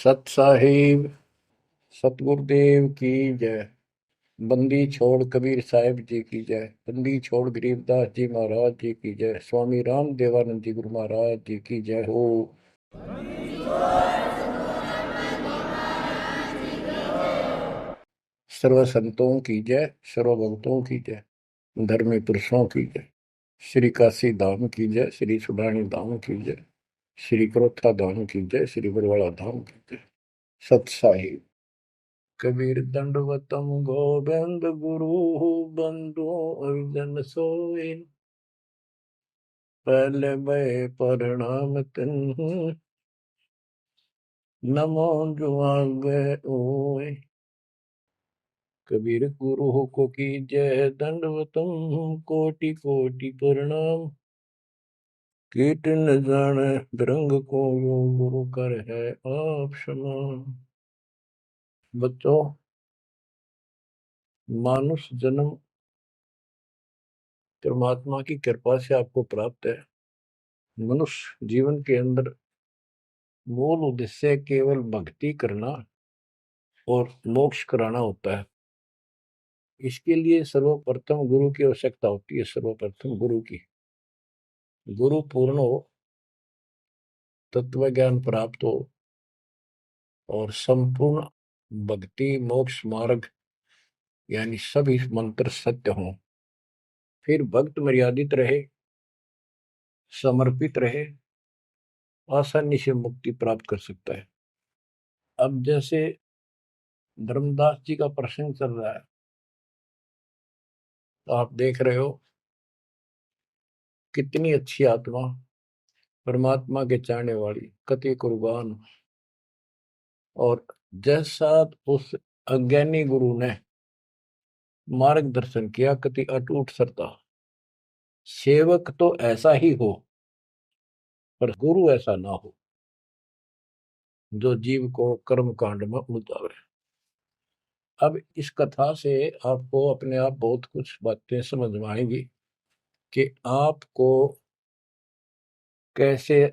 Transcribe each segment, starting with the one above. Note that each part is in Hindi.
सत साहिब सतगुरुदेव की जय। बंदी छोड़ कबीर साहिब जी की जय। बंदी छोड़ गरीबदास जी महाराज जी की जय। स्वामी राम देवानंद जी गुरु महाराज जी की जय हो। सर्व संतों की जय, सर्व भक्तों की जय, धर्मी पुरुषों की जय। श्री काशी धाम की जय, श्री सुडानी धाम की जय, श्री क्रोथा धाम की जय, श्री बरवाड़ा धाम की जय। सत साहिब कबीर दंडवतम गोविंद गुरु बंधु अर्जन सोए। पहले भय प्रणाम तिन नमो जुआगे ओए। कबीर गुरु को की जय, दंडवतम कोटि कोटि प्रणाम। कीट न जाने बिरंग को यो गुरु कर है आप समान। बच्चों, मानुष जन्म परमात्मा की कृपा से आपको प्राप्त है। मनुष्य जीवन के अंदर मूल उद्देश्य केवल भक्ति करना और मोक्ष कराना होता है। इसके लिए सर्वप्रथम गुरु की आवश्यकता होती है। सर्वप्रथम गुरु की, गुरु पूर्ण हो, तत्व ज्ञान प्राप्त हो और संपूर्ण भक्ति मोक्ष मार्ग यानी सभी मंत्र सत्य हों, फिर भक्त मर्यादित रहे, समर्पित रहे, आसानी से मुक्ति प्राप्त कर सकता है। अब जैसे धर्मदास जी का प्रसंग चल रहा है, तो आप देख रहे हो कितनी अच्छी आत्मा, परमात्मा के चाहने वाली, कति कुर्बान। और जैसा उस अज्ञानी गुरु ने मार्गदर्शन किया, कति अटूट श्रद्धा। सेवक तो ऐसा ही हो, पर गुरु ऐसा ना हो जो जीव को कर्म कांड में उलझावे। अब इस कथा से आपको अपने आप बहुत कुछ बातें समझ में आएंगी कि आपको कैसे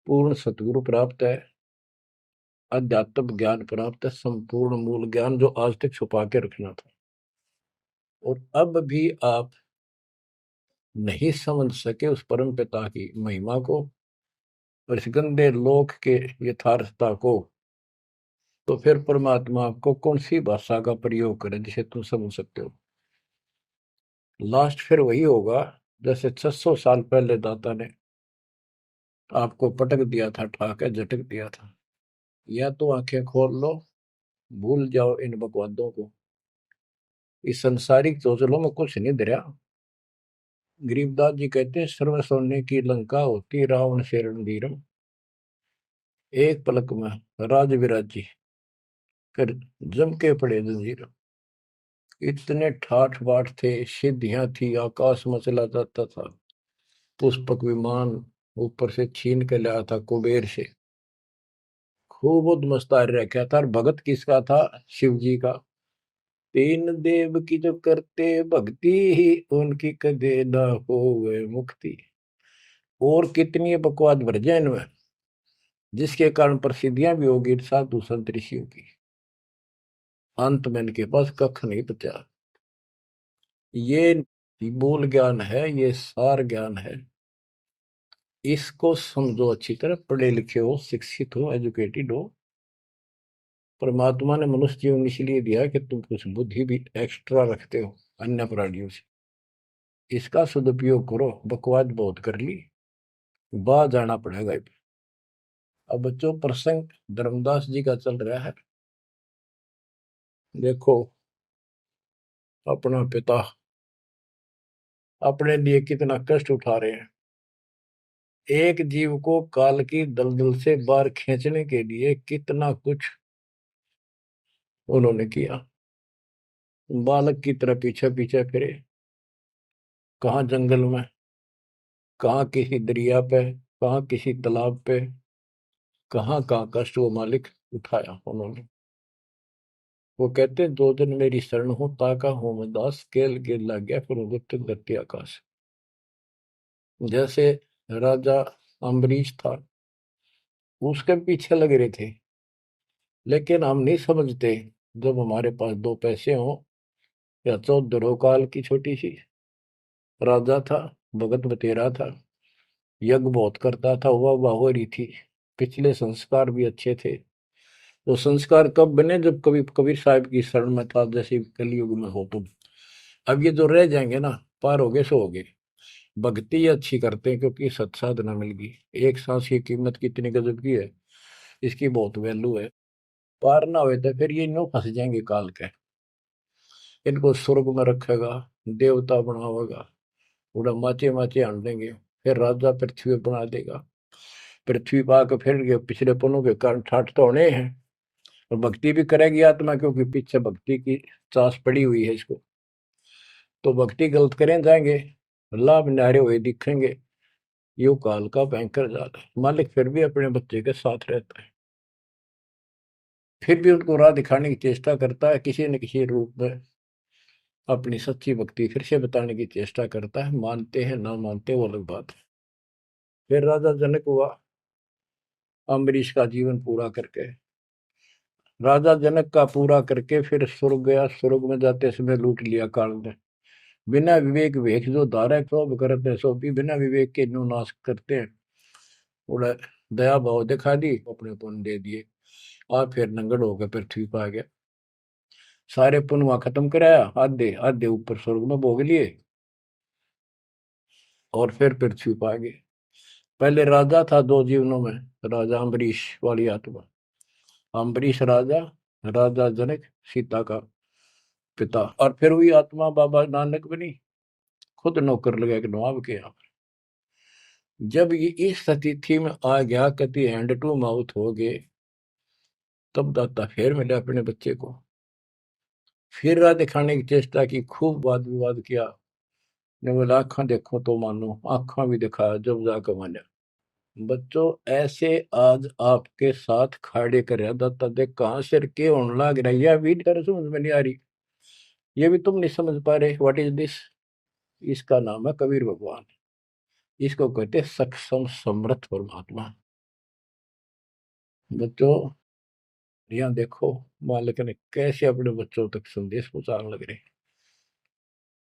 पूर्ण सतगुरु प्राप्त है, अध्यात्म ज्ञान प्राप्त है, संपूर्ण मूल ज्ञान जो आज तक छुपा के रखना था। और अब भी आप नहीं समझ सके उस परम पिता की महिमा को और इस गंदे लोक के यथार्थता को, तो फिर परमात्मा आपको कौन सी भाषा का प्रयोग करे जिसे तुम समझ सकते हो। लास्ट फिर वही होगा जैसे 600 साल पहले दाता ने आपको पटक दिया था, ठाके झटक दिया था। या तो आंखें खोल लो, भूल जाओ इन बकवादों को। इस संसारिक चोचलों में कुछ नहीं धरा। गरीबदास जी कहते हैं, सर्व सोने की लंका होती रावण से रणधीरम। एक पलक में राज विराजी फिर जम के पड़े जंजीर। इतने ठाठ बाट थे, सिद्धियां थी, आकाश में चला जाता था, पुष्पक विमान ऊपर से छीन के लाया था कुबेर से। खूब उद्मस्तार रखा था। और भगत किसका था? शिव जी का। तीन देव की जो करते भक्ति ही उनकी कदे न होवे मुक्ति। और कितनी बकवाद भर जाए इनमें, जिसके कारण प्रसिद्धियां भी होगी साधु संत ऋषियों की। अंत में इनके पास कख नहीं बचा। ये मूल ज्ञान है, ये सार ज्ञान है। इसको समझो अच्छी तरह, पढ़े लिखे हो, शिक्षित हो, एजुकेटेड हो। परमात्मा ने मनुष्य जीवन इसलिए दिया कि तुम कुछ बुद्धि भी एक्स्ट्रा रखते हो अन्य प्राणियों से। इसका सदुपयोग करो। बकवाद बहुत कर ली, बाहर जाना पड़ेगा। अब बच्चों, प्रसंग धर्मदास जी का चल रहा है। देखो, अपना पिता अपने लिए कितना कष्ट उठा रहे हैं। एक जीव को काल की दलदल से बाहर खींचने के लिए कितना कुछ उन्होंने किया। बालक की तरह पीछे पीछे फिरे, कहाँ जंगल में, कहाँ किसी दरिया पे, कहाँ किसी तालाब पे, कहाँ कहाँ कष्ट वो मालिक उठाया उन्होंने। वो कहते हैं, दो दिन मेरी शरण हो, ताका हो मैं दास, केल के लग गया फिर गुप्त धरती आकाश। जैसे राजा अम्बरीश था, उसके पीछे लग रहे थे लेकिन हम नहीं समझते, जब हमारे पास दो पैसे हों, या 14 काल की छोटी सी राजा था, भगत बतेरा था, यज्ञ बहुत करता था, वाह हो रही थी, पिछले संस्कार भी अच्छे थे। तो संस्कार कब बने? जब कभी कबीर साहब की शरण में था, जैसे कलयुग में हो तुम। अब ये जो रह जाएंगे ना, पार हो गए सो हो गए। भक्ति ये अच्छी करते हैं क्योंकि सत्साधना मिल गई। एक सांस की कीमत कितनी गजब की है, इसकी बहुत वैल्यू है। पार ना हुए तो फिर ये नो फंस जाएंगे काल के। इनको स्वर्ग में रखेगा, देवता बनावेगा, उड़ा माचे माचे आन देंगे, फिर राजा पृथ्वी पर बना देगा। पृथ्वी पा के फिर ये पिछले पुण्यों के कारण ठाट तो होने हैं। और भक्ति भी करेगी आत्मा, क्योंकि पीछे भक्ति की चास पड़ी हुई है इसको। तो भक्ति गलत करें जाएंगे, लाभ नारे हुए दिखेंगे। यो काल का भयंकर जाल है। मालिक फिर भी अपने बच्चे के साथ रहता है, फिर भी उनको राह दिखाने की चेष्टा करता है, किसी न किसी रूप में अपनी सच्ची भक्ति फिर से बताने की चेष्टा करता है। मानते हैं ना मानते वो अलग बात है। फिर राजा जनक हुआ अम्बरीश का जीवन पूरा करके। राजा जनक का पूरा करके फिर स्वर्ग गया। स्वर्ग में जाते समय लूट लिया काल ने। बिना विवेक वेख जो धारा क्षोभ करते सो भी बिना विवेक के न्यू नाश करते हैं। उड़ा दया भाव दिखा दी, अपने पुण्य दे दिए, और फिर नंगड़ होकर पृथ्वी पर आ गया। सारे पुण्य वहां खत्म कराया, आधे आधे ऊपर स्वर्ग में भोग लिए, और फिर पृथ्वी पर आ गए। पहले राजा था दो जीवनों में, राजा अम्बरीश वाली आत्मा। अम्बरीश राजा, राजा जनक सीता का पिता। और फिर हुई आत्मा बाबा नानक बनी, खुद नौकर लगा के नवाब के यहाँ। जब ये इस स्थिति में आ गया, कति हैंड टू माउथ हो गए, तब दाता फिर मिले अपने बच्चे को। फिर राह दिखाने की चेष्टा की, खूब वाद विवाद किया। ने बोला आंखा देखो तो मानो, आंखा भी दिखाया, जब जाकर माना। बच्चों ऐसे आज आपके साथ खड़े कर दाता देख कहां सिर के होने लग रहा है, यह भी तेरे समझ में नहीं आ रही, ये भी तुम नहीं समझ पा रहे। What is this? इसका नाम है कबीर भगवान। इसको कहते हैं सक्षम समर्थ परमात्मा। बच्चों यहाँ देखो, मालिक ने कैसे अपने बच्चों तक संदेश पहुंचाने लग रहे।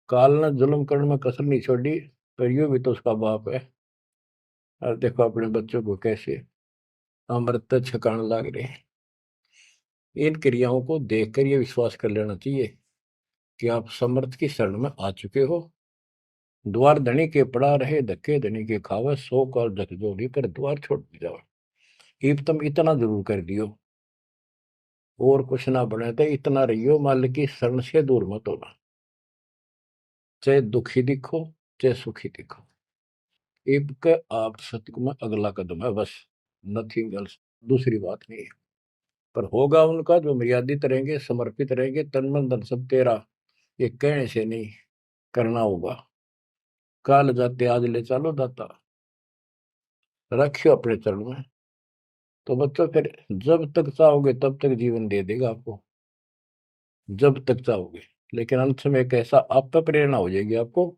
काल ने जुल्म करने में कसर नहीं छोड़ी, पर यूं भी तो उसका बाप है। और देखो अपने बच्चों को कैसे अमृत छकाने लग रहे हैं। इन क्रियाओं को देखकर ये विश्वास कर लेना चाहिए कि आप समर्थ की शरण में आ चुके हो। द्वार धनी के पड़ा रहे, धक्के धनी के खावे, 100 काल झकझोरी पर द्वार छोड़ जाओ। ईब तुम इतना जरूर कर दियो, और कुछ ना बने तो इतना रहियो, मालिक की शरण से दूर मत होना। चाहे दुखी दिखो, चाहे सुखी दिखो, ईब के आप सत्य में अगला कदम है बस, नथिंग एल्स। दूसरी बात नहीं है। पर होगा उनका जो मर्यादित रहेंगे, समर्पित रहेंगे, तन मन धन सब तेरा, ये कहने से नहीं, करना होगा। काल जाते आज ले चलो दाता, रखियो अपने चरण में। तो बच्चों फिर जब तक चाहोगे तब तक जीवन दे देगा आपको, जब तक चाहोगे। लेकिन अंत में एक ऐसा आप पर प्रेरणा हो जाएगी आपको,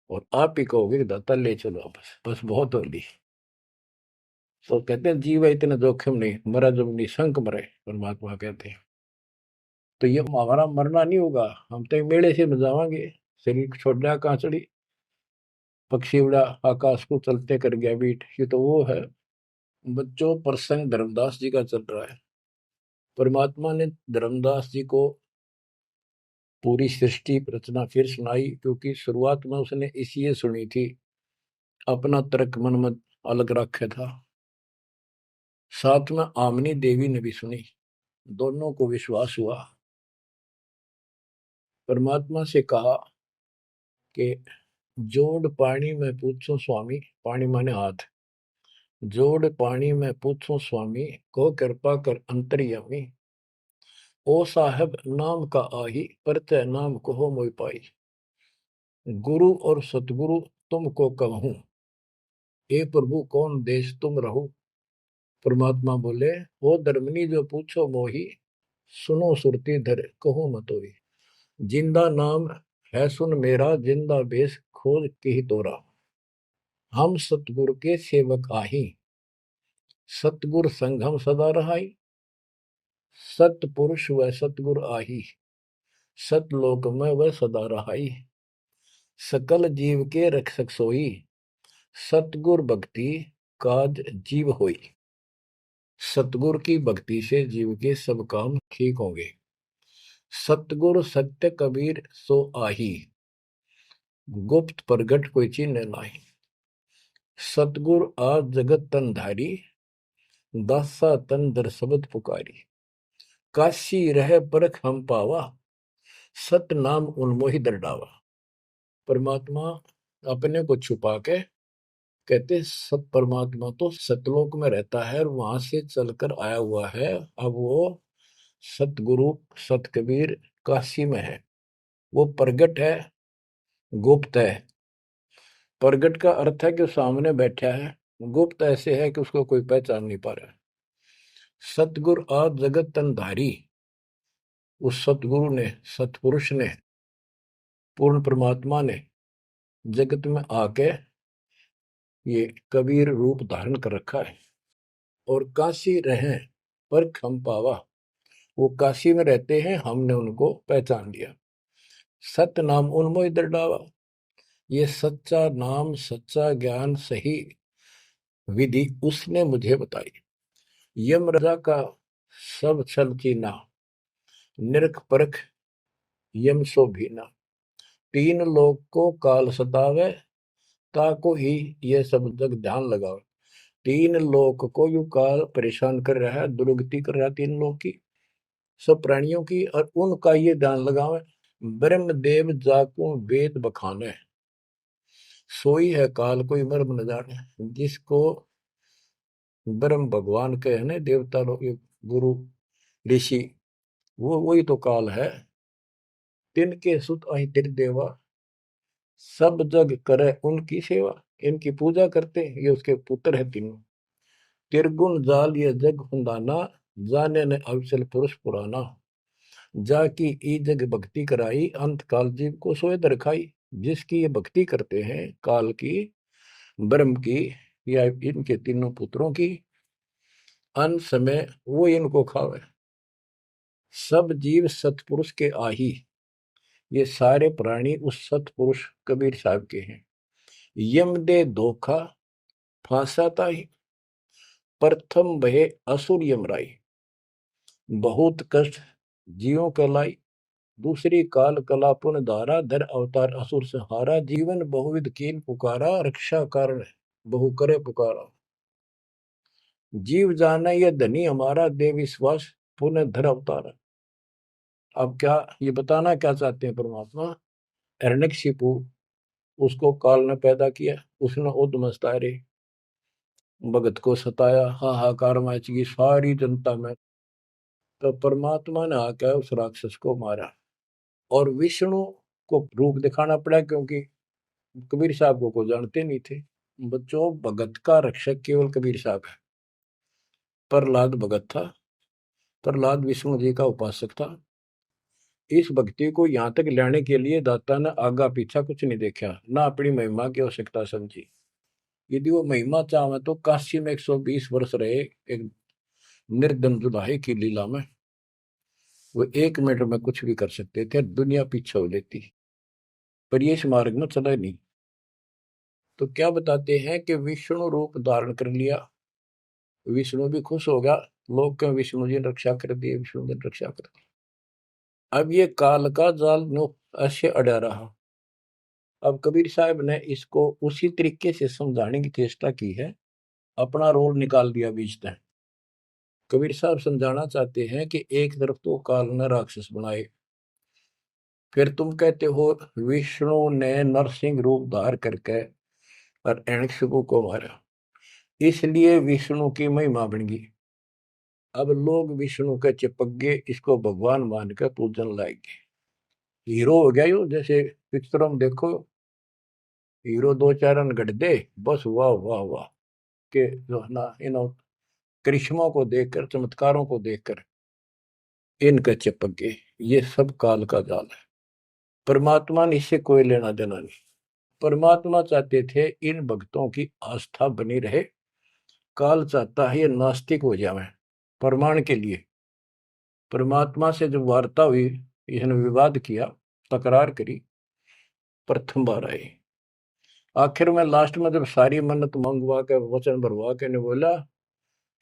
और आप ही कहोगे कि दाता ले चलो, बस बस बहुत होली। तो कहते हैं जीव है इतना जोखिम नहीं, मरा जब निशंक मरे, परमात्मा कहते हैं। तो ये हमारा मरना नहीं होगा, हम तो मेले से बजावांगे। शरीर छोड़ा कहाँ चढ़ी, पक्षी उड़ा आकाश को चलते कर गया बीट, ये तो वो है। बच्चों प्रसंग धर्मदास जी का चल रहा है। परमात्मा ने धर्मदास जी को पूरी सृष्टि रचना फिर सुनाई, क्योंकि शुरुआत में उसने इसलिए सुनी थी, अपना तर्क मन में अलग रखा था। साथ में आमनी देवी ने भी सुनी, दोनों को विश्वास हुआ। परमात्मा से कहा कि जोड़ पानी में पूछो स्वामी, पानी माने हाथ, जोड़ पानी में पूछो स्वामी, को कृपा कर अंतर्यामी, ओ साहब नाम का आही, परतै नाम कहो मोय पाई, गुरु और सतगुरु तुमको कहूं, हे प्रभु कौन देश तुम रहो। परमात्मा बोले, ओ धर्मनी जो पूछो मोही, सुनो सुरती धर कहो मतोई, जिंदा नाम है सुन मेरा, जिंदा बेस खोज की तोरा, हम सतगुरु के सेवक आही, सतगुर संग हम सदा रहाई, सतपुरुष व सतगुर आही, सतलोक में वह सदा रहाई। सकल जीव के रक्षक सोई, सतगुर भक्ति काज जीव होई। सतगुर की भक्ति से जीव के सब काम ठीक होंगे। सतगुर सत्य कबीर सो आही, गुप्त प्रगट कोई चिन्ह नाही। सतगुर आज जगत तन धारी, दासा तन दर शब्द पुकारी। काशी रह परख हम पावा, सत नाम उन्मोहि दर डावा। परमात्मा अपने को छुपा के कहते सत परमात्मा तो सतलोक में रहता है और वहां से चलकर आया हुआ है। अब वो सतगुरु सत कबीर काशी में है। वो प्रगट है, गुप्त है। प्रगट का अर्थ है कि सामने बैठा है, गुप्त ऐसे है कि उसको कोई पहचान नहीं पा रहा। सतगुरु आज जगत तन धारी, उस सतगुरु ने, सतपुरुष ने, पूर्ण परमात्मा ने जगत में आके ये कबीर रूप धारण कर रखा है। और काशी रहे पर खम पावा, वो काशी में रहते हैं, हमने उनको पहचान लिया। सत नाम उन्मोह इधर डावा, ये सच्चा नाम, सच्चा ज्ञान, सही विधि उसने मुझे बताई। यम राजा का सब छल चीना, निरख परख यम सो भीना। तीन लोग को काल सतावे, ताको ही ये सब जग ध्यान लगावे। तीन लोग को यू काल परेशान कर रहा है, दुर्गति कर रहा है तीन लोग की, सब प्राणियों की, और उनका ये ध्यान लगावे। ब्रह्मदेव जाको वेद बखाने, सोई है काल कोई मर्म न जाने। जिसको ब्रह्म भगवान के है ना, देवता लोग, गुरु ऋषि, वो वही तो काल है। तिनके सुत अहि तिर देवा, सब जग करे उनकी सेवा। इनकी पूजा करते, ये उसके पुत्र है तीनों। तिरगुण जाल ये जग हुंदाना, जाने ने अवसल पुरुष पुराना। जाकी ई जग भक्ति कराई, अंत काल जीव को सोए दरखाई। जिसकी ये भक्ति करते हैं काल की, ब्रह्म की, या इनके तीनों पुत्रों की, अंत समय वो इनको खावे। सब जीव सतपुरुष के आही, ये सारे प्राणी उस सतपुरुष कबीर साहब के हैं। यम दे धोखा फांसाता ही, प्रथम भय असुर यमराई। बहुत कष्ट जीवों के लाई, दूसरी काल कला पुन धारा। धर अवतार असुर संहारा, जीवन बहुविध कीन पुकारा। रक्षा कारण बहु करे पुकारा। जीव जाना ये धनी हमारा, दे विश्वास पुनः धर अवतारा। अब क्या ये बताना क्या चाहते हैं परमात्मा? हिरण्यकशिपु, उसको काल ने पैदा किया, उसने उद्मस्तारे भगत को सताया, हाहाकार मची सारी जनता में। तो परमात्मा ने आकर उस राक्षस को मारा, और विष्णु को रूप दिखाना पड़ा, क्योंकि कबीर साहब को जानते नहीं थे। बच्चों, भगत का रक्षक केवल कबीर साहब है। प्रहलाद भगत था, प्रहलाद विष्णु जी का उपासक था। इस भक्ति को यहाँ तक लाने के लिए दाता ने आगा पीछा कुछ नहीं देखा, ना अपनी महिमा की आवश्यकता समझी। यदि वो महिमा चाहे तो काशी में 120 वर्ष रहे एक निर्दम जुलाहे की लीला में, वो 1 मिनट में कुछ भी कर सकते थे, दुनिया पीछे हो लेती, पर ये इस मार्ग में चला नहीं। तो क्या बताते हैं कि विष्णु रूप धारण कर लिया, विष्णु भी खुश होगा, लोग क्यों विष्णु जी ने रक्षा कर दी, विष्णु जी ने रक्षा कर दी। अब ये काल का जाल नो ऐसे अड़ा रहा। अब कबीर साहब ने इसको उसी तरीके से समझाने की चेष्टा की है, अपना रोल निकाल दिया बीच में। कबीर साहब समझाना चाहते हैं कि एक तरफ तो काल ने राक्षस बनाए, फिर तुम कहते हो विष्णु ने नरसिंह रूप धार करके और हिरण्यकशिपु को मारा, इसलिए विष्णु की महिमा बन गई। अब लोग विष्णु के चिपक गए, इसको भगवान मान कर पूजन लाएंगे। हीरो हो गया यो, जैसे पिक्चरों में देखो हीरो 2-4 रन गढ़ दे, बस वाह वाह वाह के जो ना इन करिश्मों को देखकर, चमत्कारों को देखकर इनका चिपक गए। ये सब काल का जाल है, परमात्मा ने इससे कोई लेना देना नहीं। परमात्मा चाहते थे इन भक्तों की आस्था बनी रहे, काल चाहता है ये नास्तिक हो जाए प्रमाण के लिए। परमात्मा से जब वार्ता हुई, इसने विवाद किया, तकरार करी, प्रथम बार आई। आखिर में लास्ट में जब सारी मन्नत मंगवा के वचन भरवा के ने बोला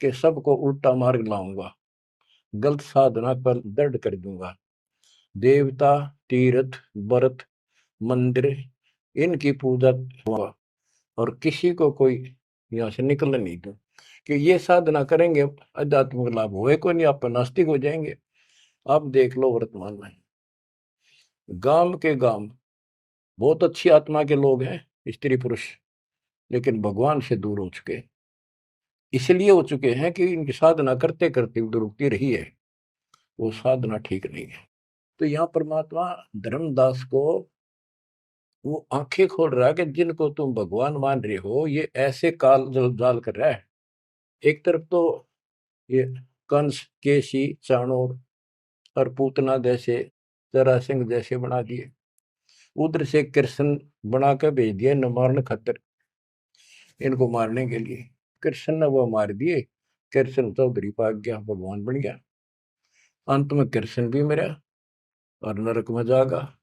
कि सबको उल्टा मार्ग लाऊंगा, गलत साधना पर दृढ़ कर दूंगा, देवता, तीर्थ, व्रत, मंदिर, इनकी पूजा हुआ, और किसी को कोई यहाँ से निकल नहीं दूं, कि ये साधना करेंगे आध्यात्मिक लाभ होए को नहीं, आप नास्तिक हो जाएंगे। आप देख लो वर्तमान में गांव के गांव बहुत अच्छी आत्मा के लोग हैं, स्त्री पुरुष, लेकिन भगवान से दूर हो चुके, इसलिए हो चुके हैं कि इनकी साधना करते करते दुरुक्ति रही है, वो साधना ठीक नहीं है। तो यहाँ परमात्मा धर्मदास को वो आंखें खोल रहा है कि जिनको तुम भगवान मान रहे हो ये ऐसे काल जाल कर रहा है। एक तरफ तो ये कंस, केसी, चाणोर और पूतना जैसे, जरा सिंह जैसे बना दिए, उधर से कृष्ण बना के भेज दिया न मारने खातर, इनको मारने के लिए। कृष्ण ने वो मार दिए, कृष्ण चौधरी पाक गया, भगवान बन गया। अंत में कृष्ण भी मरा और नरक में जागा,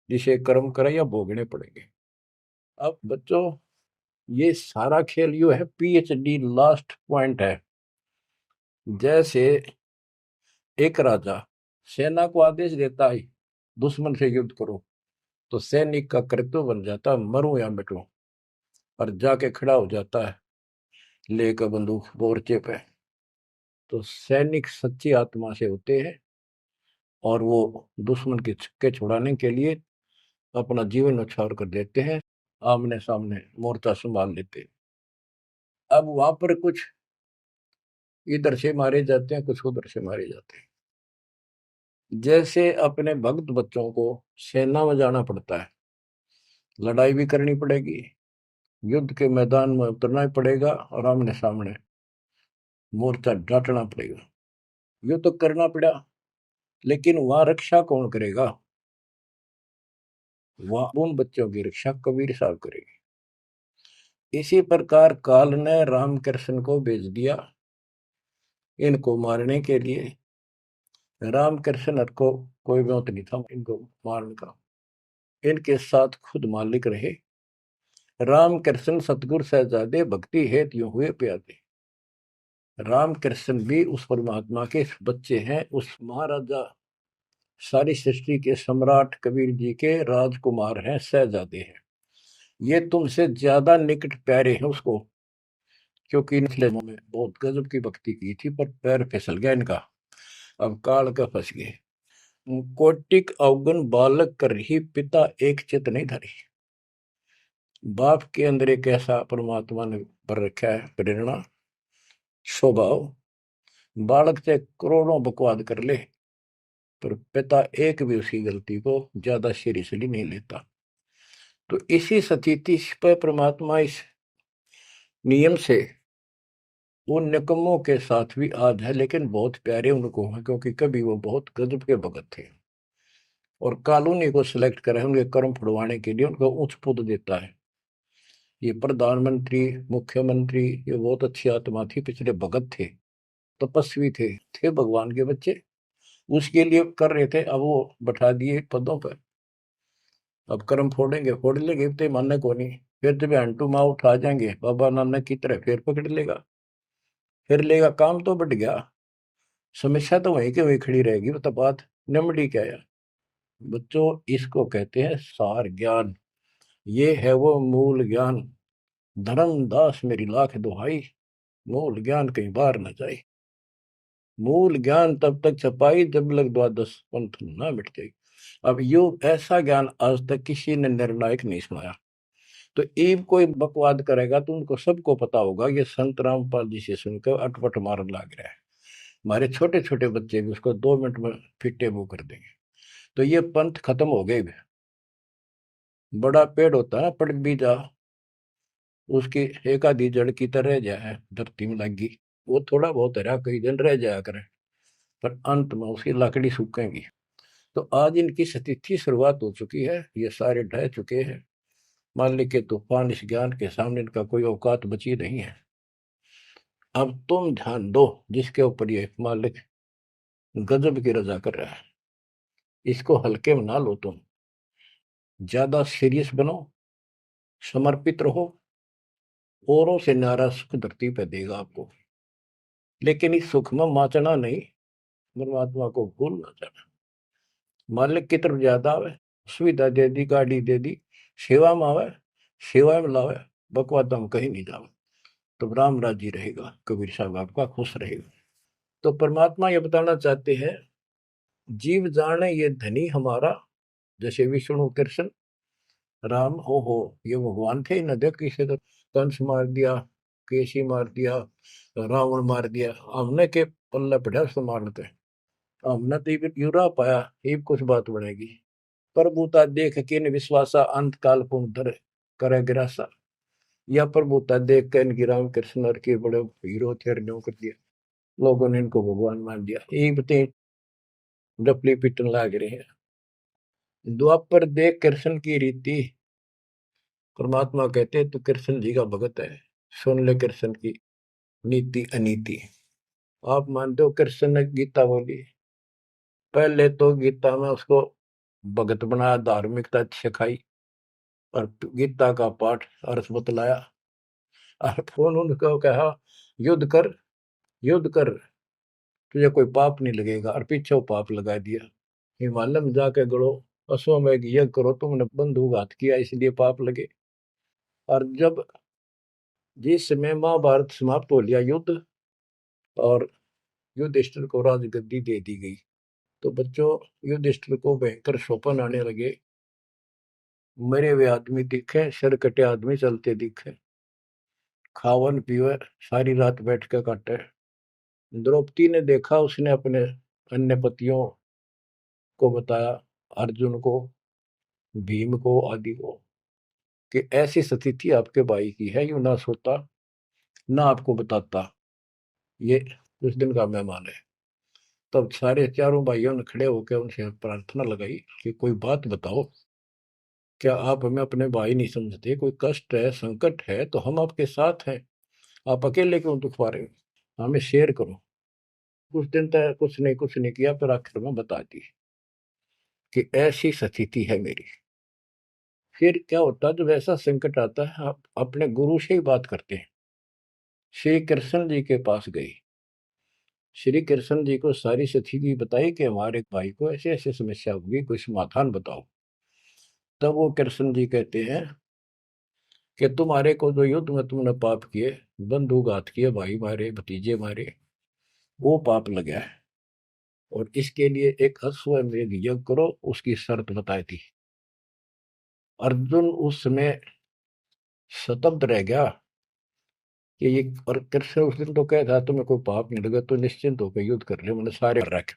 जिसे कर्म करे या भोगने पड़ेंगे। अब बच्चों ये सारा खेल यू है, पीएचडी लास्ट पॉइंट है। जैसे एक राजा सेना को आदेश देता है दुश्मन से युद्ध करो, तो सैनिक का कर्तव्य बन जाता है मरूं या मिटूं, और जाके खड़ा हो जाता है लेकर बंदूक मोर्चे पे। तो सैनिक सच्ची आत्मा से होते हैं और वो दुश्मन के छक्के छुड़ाने के लिए अपना जीवन न्यौछावर कर देते हैं, आमने सामने मोर्चा संभाल लेते हैं। अब वहां पर कुछ इधर से मारे जाते हैं, कुछ उधर से मारे जाते हैं। जैसे अपने भक्त बच्चों को सेना में जाना पड़ता है, लड़ाई भी करनी पड़ेगी, युद्ध के मैदान में उतरना ही पड़ेगा और आमने सामने मोर्चा डांटना पड़ेगा, ये तो करना पड़ा। लेकिन वहां रक्षा कौन करेगा? वहां उन बच्चों की रक्षा कबीर साहब करेगी। इसी प्रकार काल ने रामकृष्ण को भेज दिया इनको मारने के लिए। रामकृष्ण को कोई मौत नहीं था इनको मारने का, इनके साथ खुद मालिक रहे। रामकृष्ण सतगुरु सहजादे भक्ति हेत यूं हुए प्यादे। रामकृष्ण भी उस परमात्मा के बच्चे हैं, उस महाराजा सारी सृष्टि के सम्राट कबीर जी के राजकुमार हैं, सहजादे हैं। ये तुमसे ज्यादा निकट प्यारे हैं उसको, क्योंकि इनके में बहुत गजब की भक्ति की थी, पर पैर फिसल गया इनका, अब काल का फंस गए। कोटिक अवगुण बालक कर ही पिता एक चित नहीं धरी। बाप के अंदर एक ऐसा परमात्मा ने पर रखा है प्रेरणा, स्वभाव, बालक से करोड़ों बकवाद कर ले पर पिता एक भी उसकी गलती को ज्यादा सीरियसली नहीं लेता। तो इसी स्थिति पर परमात्मा इस नियम से उन निकम्मों के साथ भी आज है, लेकिन बहुत प्यारे उनको हैं, क्योंकि कभी वो बहुत गजब के भगत थे और कॉलोनी को सिलेक्ट करा है उनके कर्म फुड़वाने के लिए, उनको उच्च पद देता है। ये प्रधानमंत्री, मुख्यमंत्री, ये बहुत अच्छी आत्मा थी, पिछले भगत थे, तपस्वी थे भगवान के बच्चे, उसके लिए कर रहे थे। अब वो बैठा दिए पदों पर, अब कर्म फोड़ेंगे, फोड़ लेंगे, तो मानने को नहीं। फिर जब हंटू माँ उठा जाएंगे बाबा नानक की तरह, फिर पकड़ लेगा, फिर लेगा, काम तो बढ़ गया, समस्या तो वहीं के वहीं खड़ी रहेगी। वो तो बात निमड़ी क्या है बच्चों, इसको कहते हैं सार ज्ञान। ये है वो मूल ज्ञान। धर्मदास मेरी लाख दुहाई, मूल ज्ञान कहीं बाहर न जाए। मूल ज्ञान तब तक छपाई जब लग द्वादश पंथ ना मिट जाए। अब यो ऐसा ज्ञान आज तक किसी ने निर्णायक नहीं सुनाया। तो ईब कोई बकवाद करेगा तो उनको सबको पता होगा ये संत रामपाल जी से सुनकर अटपट मारन लग रहा है। हमारे छोटे छोटे बच्चे भी उसको 2 मिनट में फिट्टे मुंह कर देंगे। तो ये पंथ खत्म हो गए। बड़ा पेड़ होता है ना, पड़ भी जा, उसकी एक आधी जड़ की तरह जाए धरती में लगी, वो थोड़ा बहुत हरा कई दिन रह जाया करे, पर अंत में उसकी लकड़ी सूखेगी। तो आज इनकी स्थिति शुरुआत हो चुकी है, ये सारे ढह चुके हैं। मालिक के तूफान इस ज्ञान के सामने इनका कोई औकात बची नहीं है। अब तुम ध्यान दो जिसके ऊपर ये मालिक गजब की रजा कर रहा है। इसको हल्के में ना लो, तुम ज्यादा सीरियस बनो, समर्पित रहो। औरों से न्यारा सुख धरती पे देगा आपको, लेकिन इस सुख में माचना नहीं, परमात्मा को भूल ना जाना। मालिक की तरफ ज्यादा आवे, सुविधा दे दी, गाड़ी दे दी, सेवा में आवे, सेवा में लावे, बकवादा में कहीं नहीं जावे, तो राम राजी रहेगा, कबीर साहब आपका खुश रहेगा। तो परमात्मा ये बताना चाहते हैं, जीव जाने ये धनी हमारा, जैसे विष्णु कृष्ण राम हो ये भगवान थे न, देख किसी तो कंस मार दिया, केसी मार दिया, रावण मार दिया, हमने के पल्ले पड़ा उसको मारते, हमने तो यूरा पाया, ये कुछ बात बनेगी। प्रभुता देख के इन विश्वासा, अंत काल पुनः करे गिरासा। या प्रभुता देख के इनकी राम कृष्ण और के बड़े हीरो थे, न्यों कर दिया, लोगों ने इनको भगवान मान दिया। ये बते डपली पिटन लाग रहे हैं। द्वापर देख कृष्ण की रीति, परमात्मा कहते तू कृष्ण जी का भगत है, सुन ले कृष्ण की नीति अनीति। आप मानते हो कृष्ण ने गीता बोली, पहले तो गीता में उसको भगत बनाया, धार्मिकता सिखाई, और गीता का पाठ अर्थ बतलाया, और फोन उनको कहा युद्ध कर, युद्ध कर, तुझे कोई पाप नहीं लगेगा, और पीछे पाप लगा दिया। हिमालय में जाके गड़ो, अश्वमेघ यज्ञ करो, तुमने बंधुघात किया इसलिए पाप लगे। और जब जिस समय महाभारत समाप्त हो लिया युद्ध, और युधिष्ठिर को राजगद्दी दे दी गई, तो बच्चों युधिष्ठिर को भयंकर स्वप्न आने लगे, मरे हुए आदमी दिखे, सिर कटे आदमी चलते दिखे, खावन पीवे सारी रात बैठ के काटे। द्रौपदी ने देखा, उसने अपने अन्य पतियों को बताया, अर्जुन को, भीम को, आदि को, कि ऐसी स्थिति आपके भाई की है, यू ना सोता ना आपको बताता, ये उस दिन का मेहमान है। तब सारे चारों भाइयों ने खड़े होकर उनसे प्रार्थना लगाई कि कोई बात बताओ, क्या आप हमें अपने भाई नहीं समझते, कोई कष्ट है, संकट है तो हम आपके साथ हैं, आप अकेले क्यों दुख पा रहे हो, हमें शेयर करो। कुछ दिन तक कुछ नहीं किया, फिर आखिर में बता दी कि ऐसी स्थिति है मेरी। फिर क्या होता है, जब ऐसा संकट आता है, आप अपने गुरु से ही बात करते हैं। श्री कृष्ण जी के पास गई, श्री कृष्ण जी को सारी स्थिति बताई कि हमारे भाई को ऐसे ऐसे समस्या होगी, कोई समाधान बताओ। तब वो कृष्ण जी कहते हैं कि तुम्हारे को जो युद्ध में तुमने पाप किए, बंधुघात किए, भाई मारे, भतीजे मारे, वो पाप लगा है, और इसके लिए एक अश्वमेध यज्ञ करो, उसकी शर्त बताई थी। अर्जुन उस समय स्तब्ध रह गया कि ये, और कृष्ण उस दिन तो कह था तुम्हें कोई पाप नहीं लगा तो निश्चिंत होकर युद्ध कर ले, मैंने सारे रख,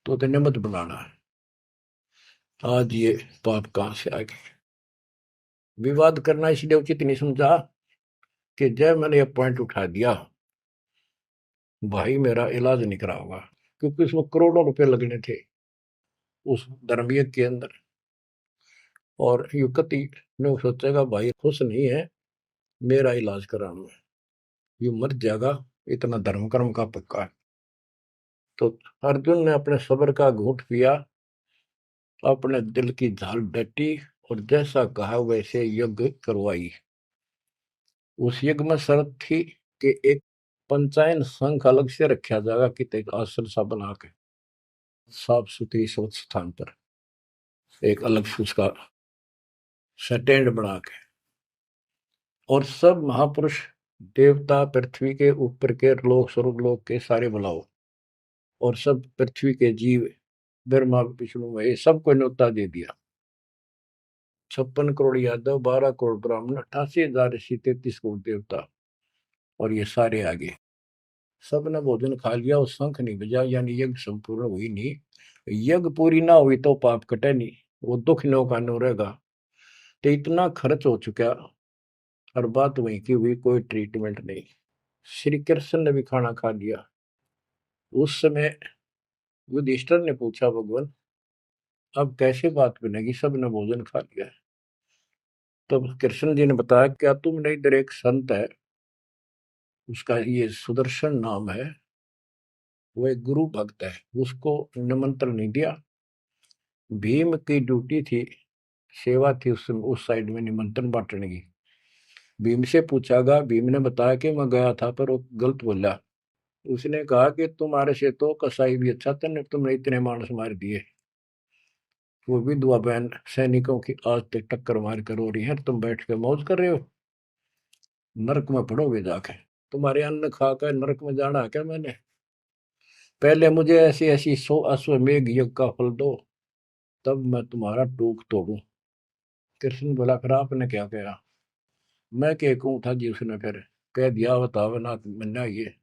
तो तेने मत बनाना है। आज ये पाप कहां से आ गए। विवाद करना इसलिए उचित नहीं समझा कि जब मैंने ये पॉइंट उठा दिया, भाई मेरा इलाज नहीं करा होगा, क्योंकि उसमें करोड़ों रुपए लगने थे उस धर्मयज्ञ के अंदर। और युवती ने सोचेगा भाई खुश नहीं है, मेरा इलाज कराना है, ये मर जाएगा, इतना धर्म कर्म का पक्का है। तो अर्जुन ने अपने सब्र का घूंट पिया, अपने दिल की झाल डटी, और जैसा कहा वैसे यज्ञ करवाई। उस यज्ञ में शर्त थी कि एक पंचायन संघ अलग से रखा जाएगा, कि एक आसन सा बना के साफ सुथरी स्वच्छ स्थान पर एक अलग से उसका स्टैंड बना के, और सब महापुरुष देवता पृथ्वी के ऊपर के लोक स्वर्ग लोक के सारे बुलाओ, और सब पृथ्वी के जीव, ब्रह्मा विष्णु महेश, सबको न्योता दे दिया। 56 करोड़ यादव, 12 करोड़ ब्राह्मण, 88,000 ऋषि, 33 करोड़ देवता, और ये सारे आगे। सबने भोजन खा लिया, और शंख नहीं बजा, यानी यज्ञ संपूर्ण हुई नहीं। यज्ञ पूरी ना हुई तो पाप कटे नहीं, वो दुख नो का नो रहेगा। तो इतना खर्च हो चुका, और बात वहीं की हुई, कोई ट्रीटमेंट नहीं। श्री कृष्ण ने भी खाना खा लिया। उस समय युधिष्ठिर ने पूछा, भगवान अब कैसे बात बनेगी, सबने भोजन खा लिया है। तब कृष्ण जी ने बताया, क्या तुमने, इधर एक संत है, उसका ये सुदर्शन नाम है, वो एक गुरु भक्त है, उसको निमंत्रण नहीं दिया। भीम की ड्यूटी थी, सेवा थी उस साइड में निमंत्रण बांटने की। भीम से पूछा गया, भीम ने बताया कि मैं गया था पर वो गलत बोला। उसने कहा कि तुम्हारे से तो कसाई भी अच्छा था, तुमने इतने मानस मार दिए, वो विधवा बहन सैनिकों की आज तक टक्कर मार कर हो रही है, तुम बैठ के मौज कर रहे हो, नरक में पड़ोगे जाके। तुम्हारे अन्न खाकर नरक में जाना है क्या मैंने? पहले मुझे ऐसी ऐसी 100 अश्वमेघ यज्ञ का फल दो, तब मैं तुम्हारा टूक तोड़ू। कृष्ण बोला, फिर आपने क्या कहा? मैं क्या कहूँ था जी, उसने फिर कह दिया, बताओ ना मन्ना, ये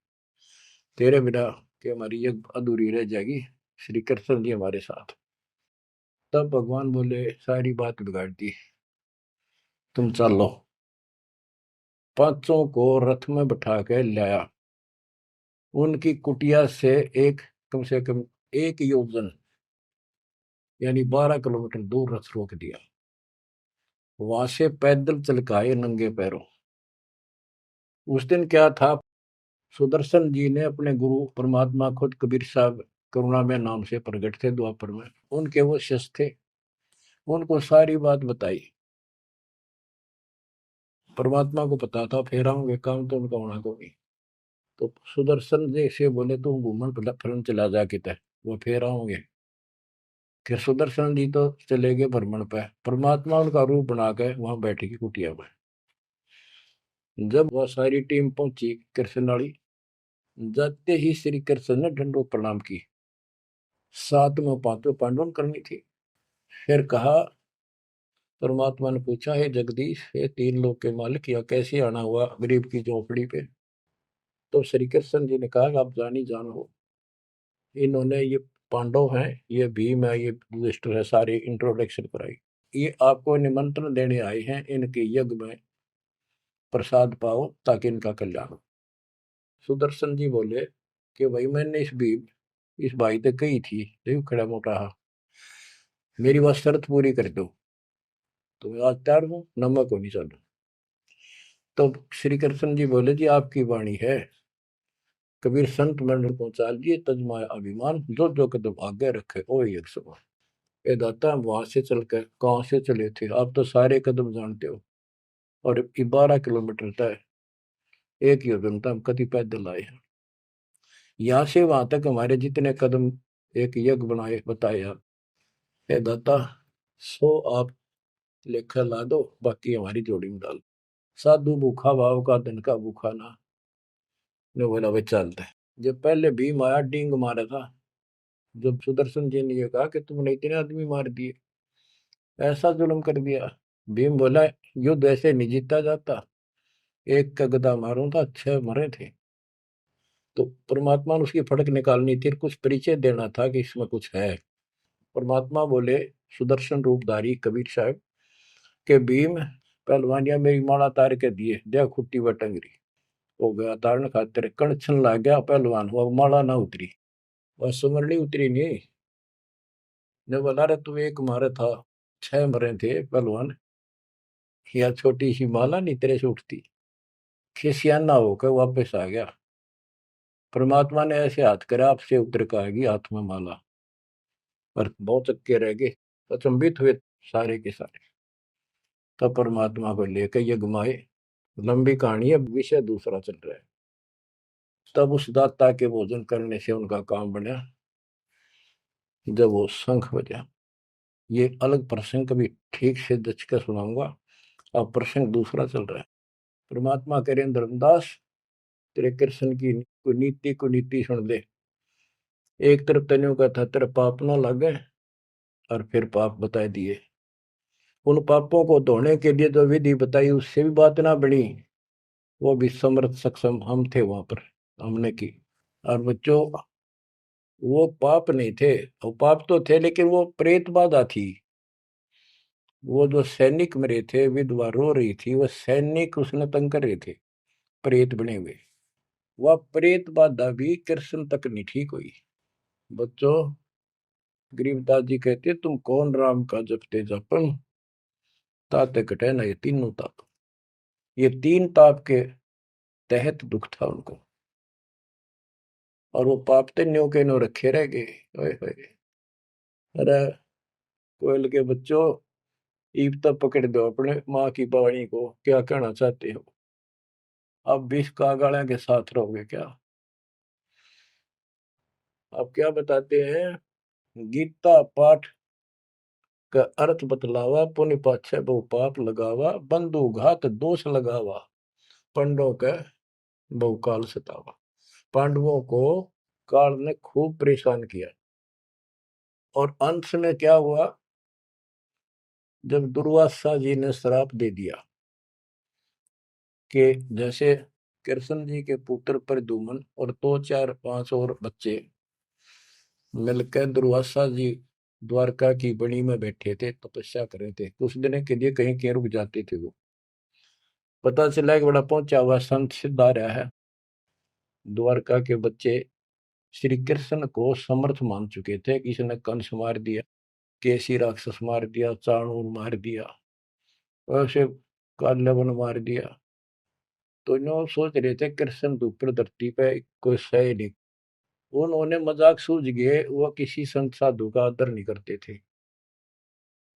तेरे बिना कि हमारी यज्ञ अधूरी रह जाएगी, श्री कृष्ण जी हमारे साथ। तब भगवान बोले, सारी बात बिगाड़ दी, तुम चलो। पांचों को रथ में बिठा के लाया, उनकी कुटिया से एक, कम से कम 1 योजन यानी 12 किलोमीटर दूर रथ रोक दिया। वहां से पैदल चल के आए नंगे पैरों। उस दिन क्या था, सुदर्शन जी ने अपने गुरु परमात्मा खुद कबीर साहब करुणा में नाम से प्रकट थे द्वापर में, उनके वो शिष्य थे, उनको सारी बात बताई। परमात्मा को पता था फेर आऊंगे, काम तो उनका होना को नहीं। तो सुदर्शन जी से बोले, तुम घूमन फिरन चला जा किते, वो फेर आऊंगे। कि सुदर्शन जी तो चले गए भ्रमण पे, परमात्मा उनका रूप बना के वहां बैठी की कुटिया में। जब वह सारी टीम पहुंची कृष्ण वाली, जाते ही श्री कृष्ण ने दंडो प्रणाम की। साथ में पांचों पांडवों करनी थी। फिर कहा, परमात्मा ने पूछा, हे जगदीश, हे तीन लोक के मालिक, यह कैसे आना हुआ गरीब की झोपड़ी पे? तो श्री कृष्ण जी ने कहा, आप जानी जान हो, इन्होंने ये पांडव हैं, ये भीम है, ये युधिष्ठिर है, सारी इंट्रोडक्शन कराई। ये आपको निमंत्रण देने आए हैं, इनके यज्ञ में प्रसाद पाओ ताकि इनका कल्याण हो। सुदर्शन जी बोले कि भाई मैंने इस भाई तक कही थी, देखो खड़ा मोटा हा, मेरी बात शर्त पूरी कर दो तो मैं आज तैयार हूँ, नमक को नहीं चलो। तो श्री कृष्ण जी बोले, जी आपकी वाणी है, कबीर संत मंडल पहुंचा लिए, तजमाया अभिमान, जो जो कदम आगे रखे ओ एक समान। ये दाता, वहां से चलकर कहाँ से चले थे, आप तो सारे कदम जानते हो, और 12 किलोमीटर तय, 1 योजन तक हम कभी पैदल आए हैं। यहाँ से वहां तक हमारे जितने कदम एक यज्ञ बनाए बताए आप, हे दाता, 100 आप लेखा ला दो, बाकी हमारी जोड़ी में डाल। साधु भूखा भाव का, धन का भूखा ना। ने बोला, भाई चलते हैं। जब पहले भीम आया, डींग मारा था। जब सुदर्शन जी ने ये कहा कि तुमने इतने आदमी मार दिए, ऐसा जुल्म कर दिया, भीम बोला, युद्ध ऐसे नहीं जीता जाता, एक का गदा मारूं था 6 मरे थे। तो परमात्मा ने उसकी फड़क निकालनी थी, कुछ परिचय देना था कि इसमें कुछ है। परमात्मा बोले, सुदर्शन रूपधारी कबीर साहब के भीम, पहलवानिया मेरी माला तार के दिए, दे खुट्टी व टंगरी। हो गया तारण खातिर, कण छन लाग गया पहलवान, वो माला ना उतरी, वह सुमरनी उतरी नहीं। ने बोला, रे तू एक मारे था, 6 मरे थे पहलवान, या छोटी सी माला नहीं तेरे से उठती। खिसियाना होकर वापस आ गया। परमात्मा ने ऐसे हाथ करे, आपसे उतर के आएगी हाथ में माला, पर बहुत चक्के रह गए, अचंभित हुए सारे के सारे। तब परमात्मा को लेकर ये घुमाए। लंबी कहानी है, विषय दूसरा चल रहा है। तब उस दाता के भोजन करने से उनका काम बना। जब वो शंख बजा, ये अलग प्रसंग कभी ठीक से दच कर सुनाऊंगा, अब प्रसंग दूसरा चल रहा है। परमात्मा कह रहे, धर्मदास, तेरे कृष्ण की नीति को नीति सुन ले। एक तरफ तेनों का था तेरे पाप ना लगे, और फिर पाप बताए दिए। उन पापों को धोने के लिए जो विधि बताई, उससे भी बात ना बनी, वो भी समर्थ सक्षम हम थे वहां पर, हमने की। और बच्चों, वो पाप नहीं थे, वो पाप तो थे लेकिन वो प्रेत बाधा थी। वो जो सैनिक मरे थे, विधवा रो रही थी, वो सैनिक उसने तंग कर रहे थे, प्रेत बने हुए। वह प्रेत बाधा भी कृष्ण तक नहीं ठीक हुई। बच्चों, गरीबदास जी कहते, तुम कौन राम का जपते जपन, ताते कटे ना ये तीनों ताप। ये 3 ताप के तहत दुख था उनको। और वो पापते न्यो के न्यो रखे रह गए। ओए होए। अरे कोयल के बच्चों, ईब तक पकड़ दो अपने माँ की वाणी को, क्या कहना चाहते हो? अब 20 कागाड़ा के साथ रहोगे क्या? अब क्या बताते हैं? गीता पाठ का अर्थ बतलावा, पुण्य पाछे बहु पाप लगावा, बंधु घात दोष लगावा, पंडों का बहुकाल सतावा। पांडवों को काल ने खूब परेशान किया, और अंत में क्या हुआ? जब दुर्वासा जी ने श्राप दे दिया कि जैसे कृष्ण जी के पुत्र प्रद्युम्न और दो चार पांच और बच्चे मिलकर दुर्वासा जी द्वारका की बनी में बैठे थे, तपस्या कर रहे थे, कुछ दिन के लिए कहीं कहीं रुक जाते थे। वो पता चला कि बड़ा पहुंचा हुआ संत सिद्ध आ रहा है। द्वारका के बच्चे श्री कृष्ण को समर्थ मान चुके थे। किसी ने कंस मार दिया, केसी राक्षस मार दिया, चाणूर मार दिया, वैसे काल्यवन मार दिया। तो इन सोच रहे थे कृष्ण तो ऊपर धरती पे कोई सही नहीं। उन्होंने मजाक सूझ गए, वो किसी संत साधु का आदर नहीं करते थे।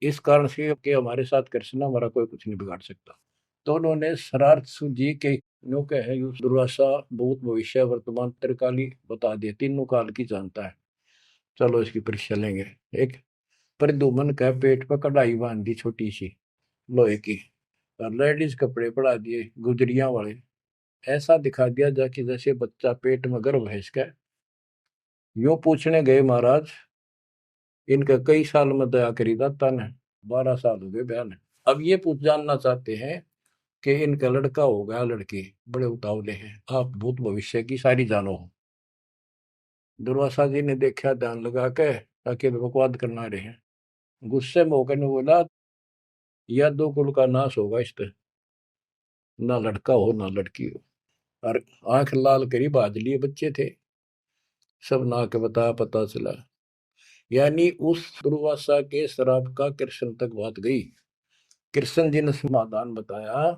इस कारण से कि हमारे साथ कृष्ण, हमारा कोई कुछ नहीं बिगाड़ सकता। तो उन्होंने शरारत सूझी कि नो कहे दुर्वासा भूत भविष्य वर्तमान त्रिकाली बता दे, तीनों काल की जानता है, चलो इसकी परीक्षा लेंगे। एक प्रद्युम्न का पेट पर कढ़ाई बांध दी छोटी सी लोहे की, और लेडीज कपड़े पड़ा दिए गुजरिया वाले, ऐसा दिखा दिया जाके जैसे बच्चा पेट में गर्भ है इसका। यो पूछने गए महाराज, इनका कई साल में दया करी दाता ने? 12 साल हो गए बयान। अब ये पूछ जानना चाहते हैं कि इनका लड़का होगा लड़की, बड़े उतावले हैं, आप भूत भविष्य की सारी जानो हो। दुर्वासा जी ने देखा ध्यान लगा के, ताकि बकवाद करना रहे हैं। गुस्से में होकर ने बोला, यह दो कुल का नाश होगा इस पे, ना लड़का हो ना लड़की हो। और आंख लाल करी बाज लिए बच्चे थे, सब ना के बता पता चला। यानी उस दुर्वासा के श्राप का कृष्ण तक बात गई। कृष्ण जी ने समाधान बताया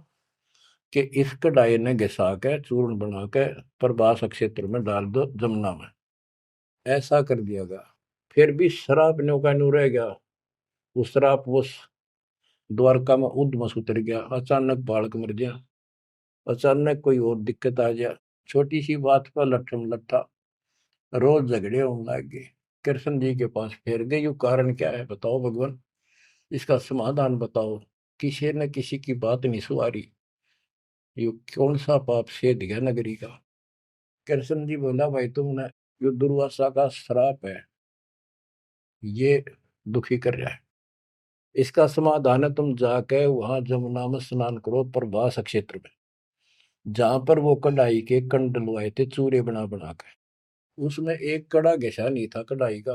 कि इस कढ़ाई ने घिसा के चूर्ण बना के प्रभास क्षेत्र में डाल दो जमुना में। ऐसा कर दिया गया। फिर भी श्राप न्यो का न्यू रह गया। वो श्राप वो द्वारका में उद्मस उतर गया, अचानक बालक मर गया, अचानक कोई और दिक्कत आ गया, छोटी सी बात पर लट्ठम लट्ठा, रोज झगड़े होने लग गए। कृष्ण जी के पास फिर गए, यू कारण क्या है बताओ भगवान, इसका समाधान बताओ। किसी न किसी की बात नहीं सुहारी, यू कौन सा पाप सेध गया नगरी का? कृष्ण जी बोला, भाई तुमने, यो दुर्वासा का श्राप है, ये दुखी कर रहा है। इसका समाधान है, तुम जाके वहां जमुना में स्नान करो प्रभास क्षेत्र में, जहां पर वो कढ़ाई के कंड डलवाए थे चूरे बना बना के। उसमें एक कड़ा घिसा नहीं था कढ़ाई का,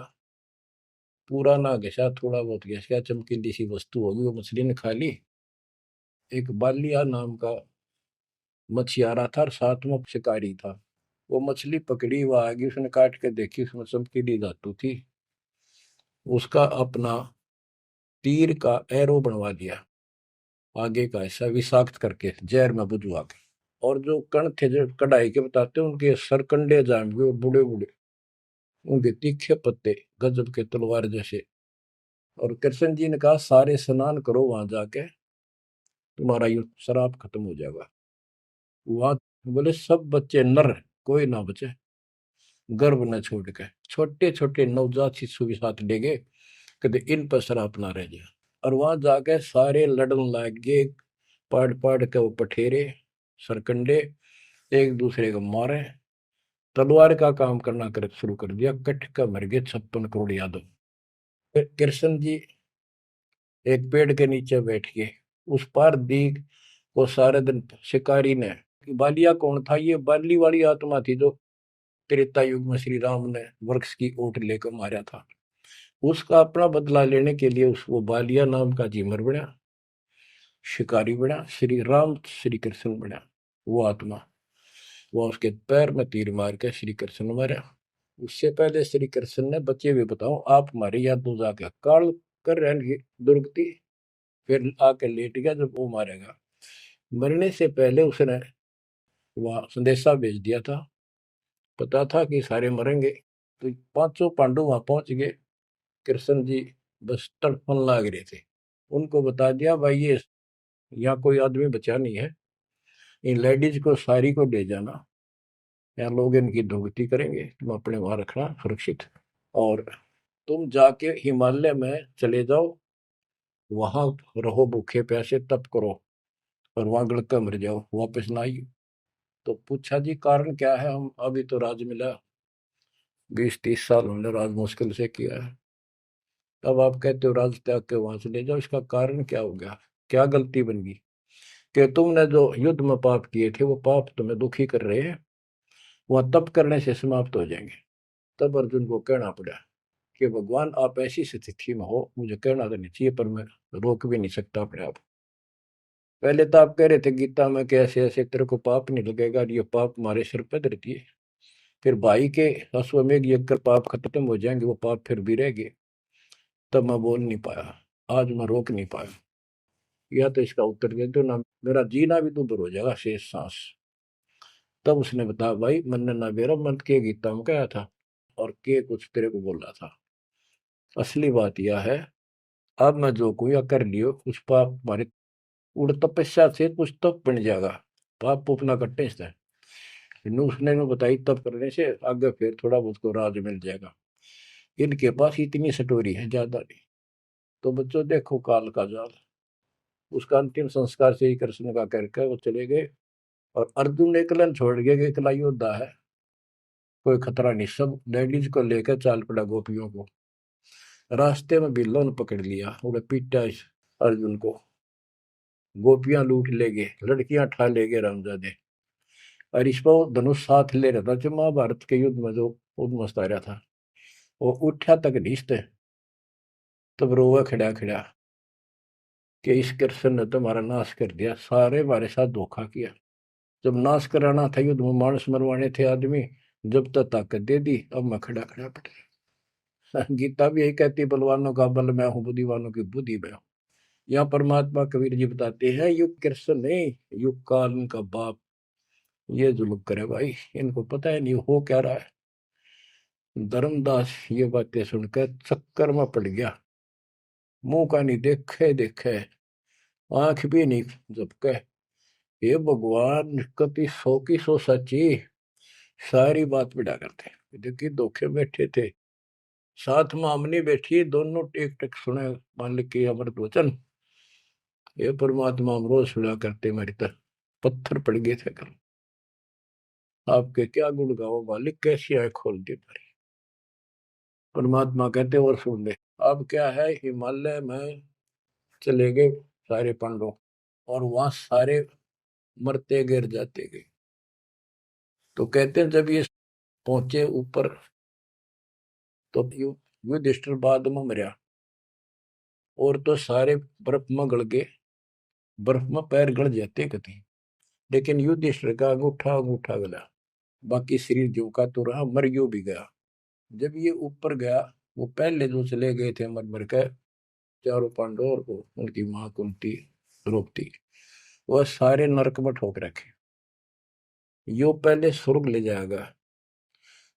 पूरा ना घिसा, थोड़ा बहुत घिस गया, चमकीली सी वस्तु होगी, वो मछली ने खा ली। एक बालिया नाम का मछियारा था और साथ में शिकारी था। वो मछली पकड़ी, वो आगे उसने काट के देखी, उसमें चमकीली धातु थी। उसका अपना तीर का एरो बनवा दिया, आगे का ऐसा विषाक्त करके जहर में बुझवा के। और जो कण थे जो कढ़ाई के बताते हैं, उनके सरकंडे जाम गए, बूढ़े बूढ़े, उनके तीखे पत्ते गजब के तलवार जैसे। और कृष्ण जी ने कहा, सारे स्नान करो वहां जाके, तुम्हारा ये शराब खत्म हो जाएगा। वहां बोले सब बच्चे नर, कोई ना बचे, गर्भ न छोड़ के, छोटे छोटे नवजात शिशु भी साथ ले गए, कदे इन पर शराब ना रह जाए। और वहां जाके सारे लड़न लाग गए, पाड़ पाड़ के वो पठेरे सरकंडे एक दूसरे को मारे, तलवार का काम करना कर शुरू कर दिया। कट का मर गए 56 करोड़ यादव। फिर कृष्ण जी एक पेड़ के नीचे बैठ गए, उस पार दीख को सारे दिन शिकारी ने, बालिया कौन था? ये बाली वाली आत्मा थी जो त्रेता युग में श्री राम ने वृक्ष की ओट लेकर मारा था। उसका अपना बदला लेने के लिए उस वो बालिया नाम का जीमर बना, शिकारी बना, श्री राम श्री कृष्ण बना। वो आत्मा, वो उसके पैर में तीर मार के श्री कृष्ण मारा। उससे पहले श्री कृष्ण ने, बच्चे भी बताओ आप हमारे या तो जाके काल कर रहे दुर्गति, फिर आके लेट गया जब वो मारेगा। मरने से पहले उसने वह संदेशा भेज दिया था पता था कि सारे मरेंगे। तो पांचों पांडव वहां पहुंच गए। कृष्ण जी बस तड़पन लाग रहे थे। उनको बता दिया भाई ये यहाँ कोई आदमी बचा नहीं है, इन लेडीज को सारी को ले जाना, यहाँ लोग इनकी दुर्गति करेंगे, तुम अपने वहां रखना सुरक्षित। और तुम जाके हिमालय में चले जाओ, वहां रहो भूखे प्यासे तप करो, और वहां गड़कर मर जाओ, वापस ना आइए। तो पूछा जी कारण क्या है, हम अभी तो राज मिला, 20-30 साल हमने राज मुश्किल से किया है, अब आप कहते हो राज त्याग के वहां चले जाओ, इसका कारण क्या हो गया, क्या गलती बन गई कि तुमने जो युद्ध में पाप किए थे वो पाप तुम्हें दुखी कर रहे हैं, वह तप करने से समाप्त हो जाएंगे। तब अर्जुन को कहना पड़ा कि भगवान आप ऐसी स्थिति में हो, मुझे कहना तो नहीं चाहिए पर मैं रोक भी नहीं सकता अपने आप। पहले तो आप कह रहे थे गीता में कि ऐसे ऐसे तेरे को पाप नहीं लगेगा, और ये पाप हमारे सिर पर धरती है। फिर भाई के अश्वमेध यज्ञ कर पाप खत्म हो जाएंगे, वो पाप फिर भी रहेंगे। तब मैं बोल नहीं पाया, आज मैं रोक नहीं पाया। या तो इसका उत्तर दे दो ना, मेरा जीना भी दूभर हो जाएगा शेष सांस। तब उसने बताया भाई मैंने ना मेरा मन के गीता में कहा था, और के कुछ तेरे को बोला था। असली बात यह है, अब मैं जो कोई कर लियो कुछ पाप हमारे उड़ तपस्या से कुछ तप बन जाएगा, पाप पुपना कट्टे से। उसने में बताई तप करने से आगे फिर थोड़ा बहुत को राज मिल जाएगा। इनके पास इतनी स्टोरी है, ज्यादा नहीं। तो बच्चों देखो काल का जाल। उसका अंतिम संस्कार से ही कृष्ण का करके वो चले गए, और अर्जुन एकलन छोड़ गए कि एकला योद्धा है, कोई खतरा नहीं, सब लेडीज को लेकर चाल पड़ा गोपियों को। रास्ते में बिल्लो ने पकड़ लिया, उन्हें पीटा इस अर्जुन को। गोपियां लूट ले गए, लड़कियां ठा ले गए रामजादे। और इस पर धनुष साथ ले रहा था, जो महाभारत के युद्ध में जो उद्मस्त आ रहा था, वो उठा तक ढीसते। तब रोवा खड़ा खड़ा कि इस कृष्ण ने तुम्हारा नाश कर दिया, सारे हमारे साथ धोखा किया। जब नाश कराना था युद्ध में, मानस मरवाने थे आदमी, जब तक ताकत दे दी, अब मैं खड़ा खड़ा पड़ा। गीता भी यही कहती, बलवानों का बल मैं हूँ, बुद्धिवानों की बुद्धि मैं हूँ। यहाँ परमात्मा कबीर जी बताते हैं, युग कृष्ण नहीं, युग काल इनका बाप ये जुल्म करे भाई, इनको पता है नहीं हो क्या रहा है। धर्मदास ये बातें सुनकर चक्कर में पड़ गया, मुंह का नहीं देखे देखे, आंख भी नहीं झपके। हे भगवान कति सौ की सौ सच्ची, सारी बात बिड़ा करते। देखिए धोखे बैठे थे, साथ में हमने बैठी, दोनों टेक टेक सुने मालिक के अमृत वचन। ये परमात्मा हम रोज सुना करते, मेरी तरह पत्थर पड़ गए थे कल। आपके क्या गुण गाओ मालिक, कैसी आंख खोल दी मेरी। परमात्मा कहते और सुन ले। अब क्या है, हिमालय में चले गए सारे पांडव, और वहां सारे मरते गिर जाते गए। तो कहते हैं जब ये पहुंचे ऊपर, तो युधिष्ठिर बाद में मरा, और तो सारे बर्फ में गड़ गए, बर्फ में पैर गड़ जाते कति। लेकिन युधिष्ठिर का अंगूठा अंगूठा गला, बाकी शरीर जो का तो रहा, मर यूं भी गया। जब ये ऊपर गया, वो पहले जो चले गए थे मर मर के, चारों पांडव और वो उनकी मां कुंती द्रौपदी, वह सारे नरक में ठोक रखे। यो पहले स्वर्ग ले जाएगा,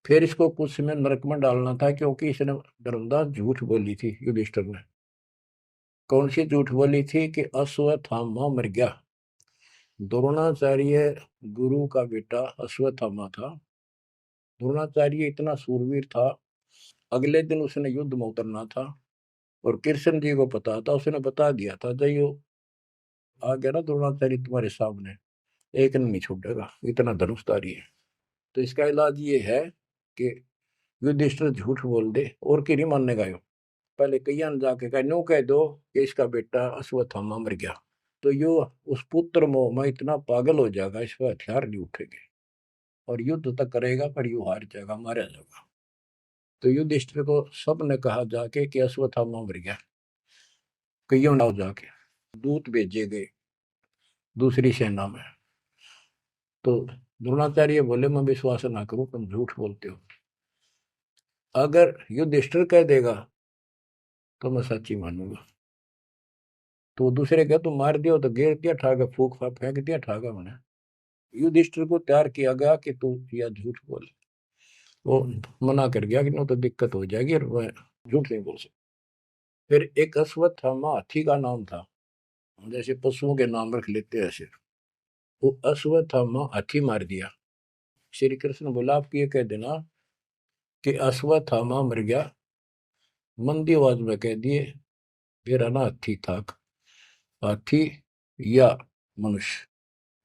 फिर इसको कुछ समय नरक में डालना था, क्योंकि इसने धर्मदास झूठ बोली थी युधिष्ठिर ने। कौन सी झूठ बोली थी कि अश्वत्थामा मर गया। द्रोणाचार्य गुरु का बेटा अश्वत्थामा था। द्रोणाचार्य इतना सूरवीर था, अगले दिन उसने युद्ध में उतरना था, और कृष्ण जी को पता था, उसने बता दिया था जय आ गया ना द्रोणाचार्य तुम्हारे सामने, एक नहीं छूटेगा, इतना धनुषधारी है। तो इसका इलाज ये है कि युधिष्ठिर झूठ बोल दे, और की नहीं मानने का यो। पहले कईया ने जाके कहा, नो कह दो कि इसका बेटा अश्वत्थामा मर गया, तो यो उस पुत्र मोह में इतना पागल हो जाएगा, इस पर हथियार नहीं उठेंगे, और युद्ध तक करेगा पर यू हार जाएगा, मारा जाएगा। तो युधिष्ठिर को सब ने कहा जाके कि अश्वत्थामा मर गया। कईयों ने जाके दूत भेजे गए दूसरी सेना में। तो द्रोणाचार्य बोले मैं विश्वास ना करूं, तुम झूठ बोलते हो। अगर युधिष्ठिर कह देगा तो मैं सच्ची मानूंगा। तो दूसरे क्या तुम मार दियो, तो घेर दिया ठागा, फूक फाक फेंक दिया ठागा मैंने। युधिष्ठिर को तैयार किया गया कि तू यह झूठ बोल। वो मना कर गया कि ना तो दिक्कत हो जाएगी और मैं झूठ नहीं बोल सकता। फिर एक अश्वत्थामा हाथी का नाम था, जैसे पशुओं के नाम रख लेते हैं ऐसे। वो अश्वत्थामा हाथी मार दिया। श्री कृष्ण बोला आप ये कह देना कि अश्वत्थामा मर गया, मंदी आवाज में कह दिए मेरा ना हाथी था, हाथी या मनुष्य।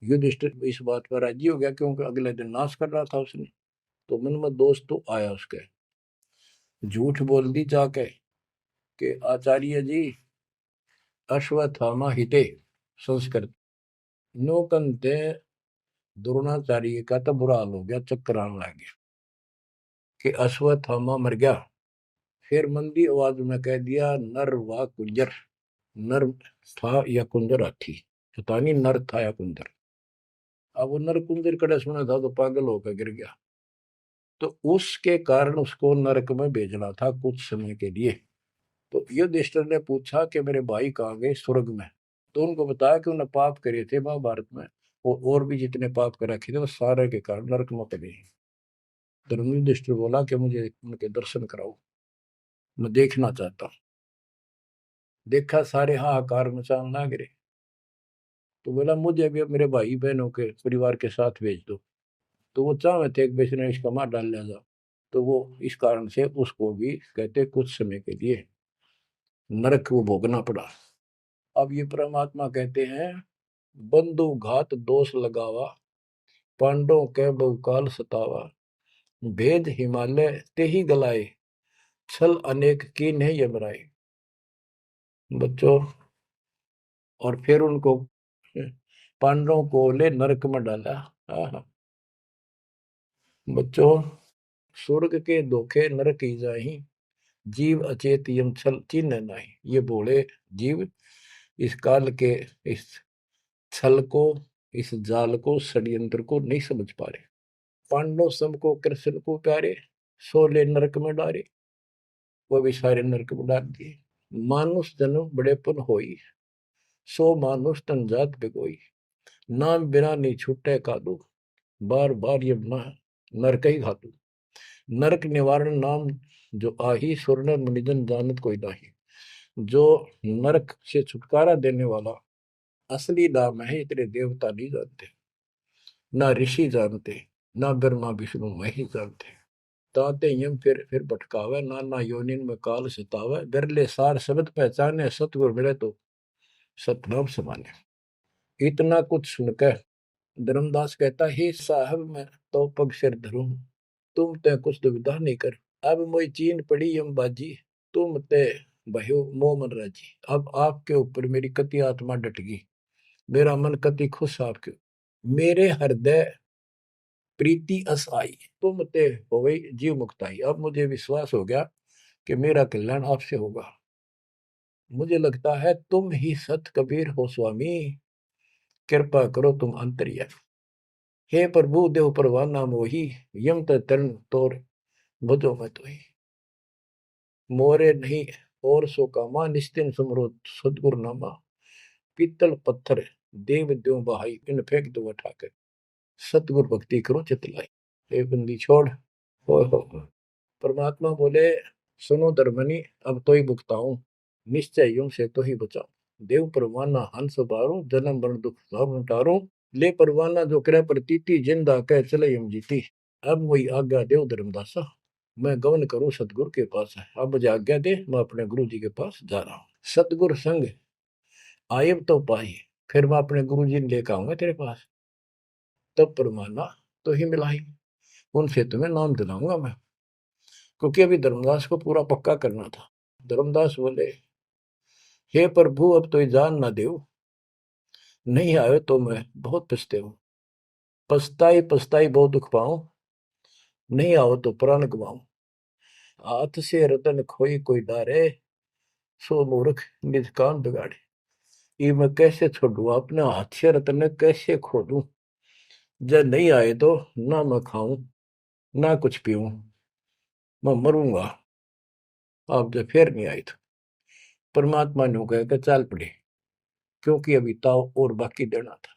युधिष्ठिर इस बात पर राजी हो गया क्योंकि अगले दिन नाश कर रहा था उसने। तो मन में दोस्त तो आया उसके, झूठ बोल दी जाके कि आचार्य जी अश्वत्थामा हिते संस्कृत नौकंते द्रोणाचार्य का तो बुरा हाल हो गया, चक्कर आने लग गया कि अश्वत्थामा मर गया। फिर मंदी आवाज में कह दिया नर व कुंजर, नर था या कुंजर हाथी, पता नहीं नर था या कुंजर। अब वो नर कुंजर कड़े सुना था तो पागल होकर गिर गया। तो उसके कारण उसको नरक में भेजना था कुछ समय के लिए। तो युधिष्ठिर ने पूछा कि मेरे भाई कहाँ गए, स्वर्ग में। तो उनको बताया कि उन्होंने पाप करे थे महाभारत में, और भी जितने पाप कर रखे थे वो सारे के कारण नरक में पड़े। धर्म युधिष्ठिर बोला कि मुझे उनके दर्शन कराओ, मैं देखना चाहता हूँ। देखा सारे हाहाकार मचान ना गिरे। तो बोला मुझे भी मेरे भाई बहनों के परिवार के साथ भेज दो। तो वो चाहे थे एक बेच ने इसका मार डाल लिया जा। तो वो इस कारण से उसको भी कहते कुछ समय के लिए नरक को भोगना पड़ा। अब ये परमात्मा कहते हैं बंधु घात दोष लगावा, पांडवों के बहुकाल सतावा, भेद हिमालय ते ही गलाए, छल अनेक की नहीं यमराए। बच्चों, और फिर उनको पांडवों को ले नरक में डाला। आहा। बच्चों, स्वर्ग के धोखे नरक ही जाही, जीव अचेत यम छल चिन्ह नहीं। ये बोले जीव इस काल के इस छल को, इस जाल को, षड्यंत्र को नहीं समझ पा रहे। पांडव सब को कृष्ण को प्यारे, सोले नरक में डारे, वो भी सारे नरक में डाल दिए। मानुष जन्म बड़ेपन होई, सो मानुष तन जात बिगोई, नाम बिना नहीं छूटे कादू, बार बार ये नरक ही घातू। नरक निवारण नाम जो आही, सुरनर मुनिजन जानत कोई नाही। जो नरक से छुटकारा देने वाला असली नाम है, इतने देवता नहीं जानते, ना ऋषि जानते, ना ब्रह्मा विष्णु महेश जानते। ताते यम फिर भटकावे, नाना योनिन में काल सतावे, बिरले सार शब्द पहचाने, सतगुरु मिले तो सतनाम समाने। इतना कुछ सुनकर धर्मदास कहता हे साहब मैं तो पग सिर धरूं, तुम ते कुछ दुविधा नहीं कर। अब मोई चीन पड़ी यम बाजी, तुम ते भयो मोह मन राजी। अब आपके ऊपर मेरी कति आत्मा डट गई, मेरा मन कति खुश आपके। मेरे हृदय प्रीति अस आई, तुम ते हो गई जीव मुक्ताई। अब मुझे विश्वास हो गया कि मेरा कल्याण आपसे होगा। मुझे लगता है तुम ही सत कबीर हो स्वामी, कृपा करो तुम अंतर्यामी। हे प्रभु देव परवाना मोही, यम तरण तोर भजो मैं तो ही। मोरे नहीं और सो कामा, निस्तिन सुमरो सदगुरु नामा। पीतल पत्थर देव द्यो बहाई, इन फेंक दो उठाकर, सतगुरु भक्ति करो चितलाई। हे बंदी छोड़। हो। परमात्मा बोले सुनो धर्मनी, अब तो ही भुगताऊं, निश्चय यूं से तो ही बचाऊं। देव परवाना हंस बारो, जन्म मरण दुख सब टारो। ले परवाना जो करे प्रतीति, जिंदा कह चले यम जीती। अब वही आज्ञा देव धर्मदासा, मैं गमन करूं सतगुरु के पास है। अब मुझे आज्ञा दे, मैं अपने गुरु जी के पास जा रहा हूँ। सतगुरु संग आयब तो पाई, फिर मैं अपने गुरु जी ने लेकर आऊंगा तेरे पास। तब परमाना तो ही मिलाई, उनसे तुम्हें नाम दिलाऊंगा मैं। क्योंकि अभी धर्मदास को पूरा पक्का करना था। धर्मदास बोले हे प्रभु अब तो जान ना दो, नहीं आयो तो मैं बहुत पछते हूँ। पछताई पछताई बहुत दुख पाऊं, नहीं आओ तो प्राण गवाऊं। हाथ से रतन खोई कोई डारे, सो मूर्ख निज कान बिगाड़े। ये मैं कैसे छोड़ू, अपने हाथ से रतन कैसे खो दूं। जब नहीं आए तो ना मैं खाऊं ना कुछ पीऊं, मैं मरूंगा। आप जब फिर नहीं आए तो परमात्मा ने कहा चाल पड़े, क्योंकि अभी ताव और बाकी देना था।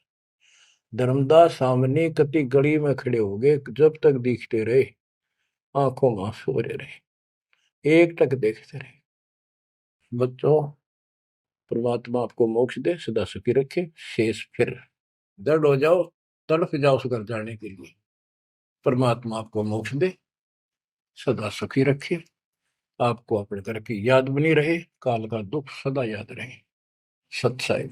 धर्मदास सामने कति गली में खड़े हो गए, जब तक दिखते रहे आंखों में आंसू भरे रहे, एक टक देखते रहे। बच्चों, परमात्मा आपको मोक्ष दे, सदा सुखी रखे, शेष फिर दृढ़ हो जाओ, तड़फ जाओ उस घर जाने के लिए। परमात्मा आपको मोक्ष दे, सदा सुखी रखे, आपको अपने घर की याद बनी रहे, काल का दुख सदा याद रहे। सत्साई।